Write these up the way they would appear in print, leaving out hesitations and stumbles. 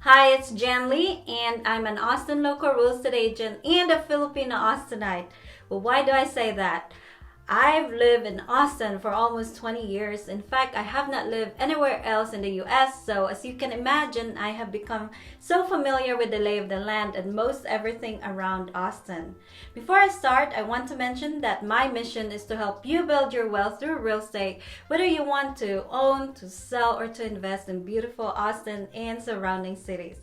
Hi, it's Jan Lee, and I'm an Austin local real estate agent and a Filipino Austinite. Well, why do I say that? I've lived in Austin for almost 20 years. In fact, I have not lived anywhere else in the US, so as you can imagine, I have become so familiar with the lay of the land and most everything around Austin. Before I start, I want to mention that my mission is to help you build your wealth through real estate, whether you want to own, to sell, or to invest in beautiful Austin and surrounding cities.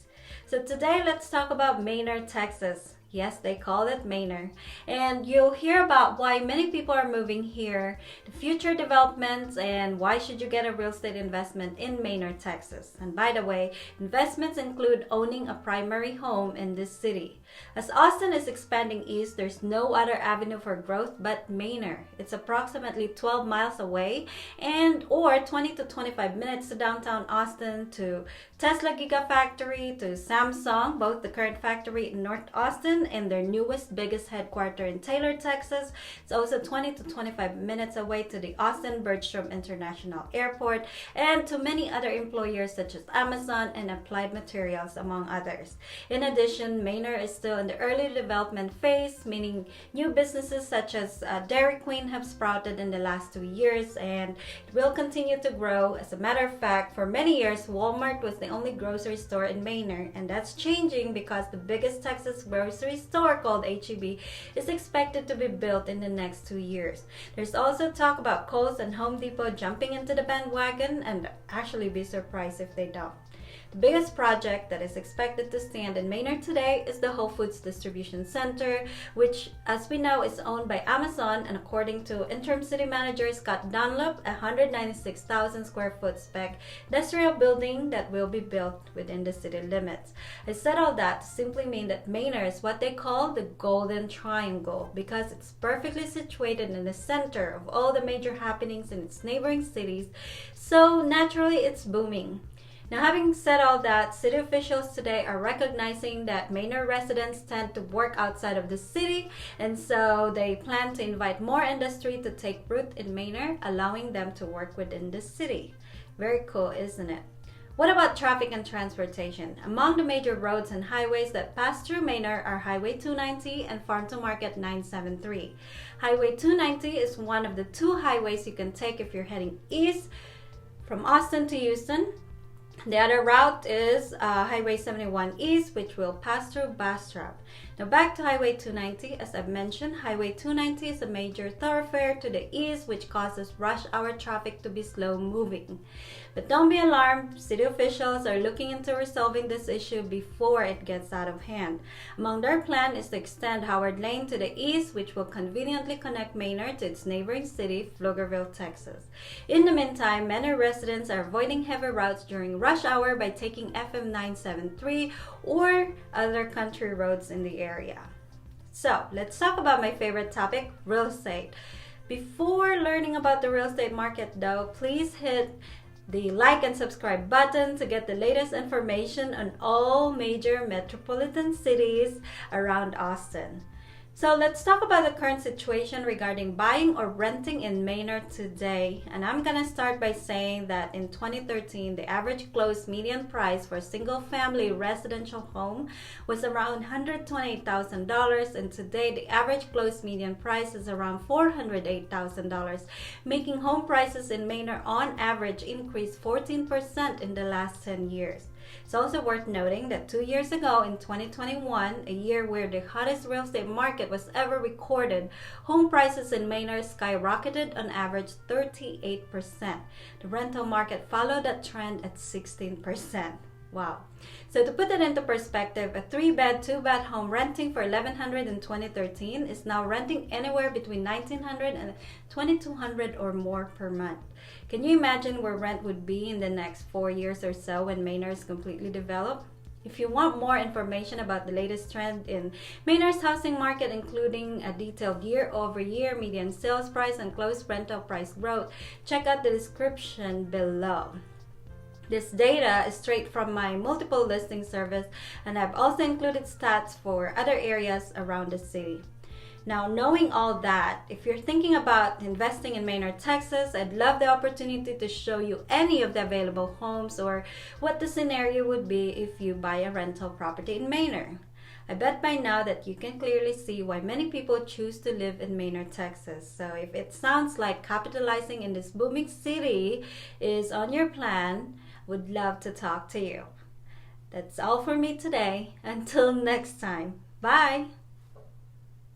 So today, let's talk about Manor, Texas. Yes, they call it Manor. And you'll hear about why many people are moving here, the future developments, and why should you get a real estate investment in Manor, Texas. And by the way, investments include owning a primary home in this city. As Austin is expanding east, there's no other avenue for growth but Manor. It's approximately 12 miles away and or 20 to 25 minutes to downtown Austin, to Tesla Gigafactory, to Samsung, both the current factory in North Austin and their newest, biggest headquarters in Taylor, Texas. It's also 20 to 25 minutes away to the Austin Bergstrom International Airport and to many other employers such as Amazon and Applied Materials, among others. In addition, Manor is still in the early development phase, meaning new businesses such as Dairy Queen have sprouted in the last 2 years, and it will continue to grow. As a matter of fact, for many years, Walmart was the only grocery store in Manor, and that's changing because the biggest Texas grocery store called H-E-B is expected to be built in the next 2 years. There's also talk about Kohl's and Home Depot jumping into the bandwagon, and actually be surprised if they don't. The biggest project that is expected to stand in Manor today is the Whole Foods Distribution Center, which, as we know, is owned by Amazon, and according to interim city manager Scott Dunlop, a 196,000 square foot spec industrial building that will be built within the city limits. I said all that to simply mean that Manor is what they call the Golden Triangle because it's perfectly situated in the center of all the major happenings in its neighboring cities, so naturally it's booming. Now, having said all that, city officials today are recognizing that Manor residents tend to work outside of the city, and so they plan to invite more industry to take root in Manor, allowing them to work within the city. Very cool, isn't it? What about traffic and transportation? Among the major roads and highways that pass through Manor are Highway 290 and Farm to Market 973. Highway 290 is one of the two highways you can take if you're heading east from Austin to Houston. The other route is Highway 71 East, which will pass through Bastrop. Now back to Highway 290. As I've mentioned, Highway 290 is a major thoroughfare to the east, which causes rush hour traffic to be slow moving. But don't be alarmed, city officials are looking into resolving this issue before it gets out of hand. Among their plan is to extend Howard Lane to the east, which will conveniently connect Manor to its neighboring city, Pflugerville, Texas. In the meantime, many residents are avoiding heavy routes during rush hour by taking FM 973 or other country roads in the area. So let's talk about my favorite topic, real estate. Before learning about the real estate market though, please hit the like and subscribe button to get the latest information on all major metropolitan cities around Austin. So let's talk about the current situation regarding buying or renting in Manor today. And I'm going to start by saying that in 2013, the average closed median price for a single-family residential home was around $128,000. And today, the average closed median price is around $408,000, making home prices in Manor on average increase 14% in the last 10 years. It's also worth noting that 2 years ago in 2021, a year where the hottest real estate market was ever recorded, home prices in Manor skyrocketed on average 38%. The rental market followed that trend at 16%. Wow. So to put it into perspective, a 3-bed, 2-bath home renting for $1,100 in 2013 is now renting anywhere between $1,900 and $2,200 or more per month. Can you imagine where rent would be in the next 4 years or so when Manor is completely developed? If you want more information about the latest trend in Manor's housing market, including a detailed year-over-year median sales price and closed rental price growth, check out the description below. This data is straight from my multiple listing service, and I've also included stats for other areas around the city. Now, knowing all that, if you're thinking about investing in Manor, Texas, I'd love the opportunity to show you any of the available homes or what the scenario would be if you buy a rental property in Manor. I bet by now that you can clearly see why many people choose to live in Manor, Texas. So if it sounds like capitalizing in this booming city is on your plan, would love to talk to you. That's all for me today. Until next time. Bye!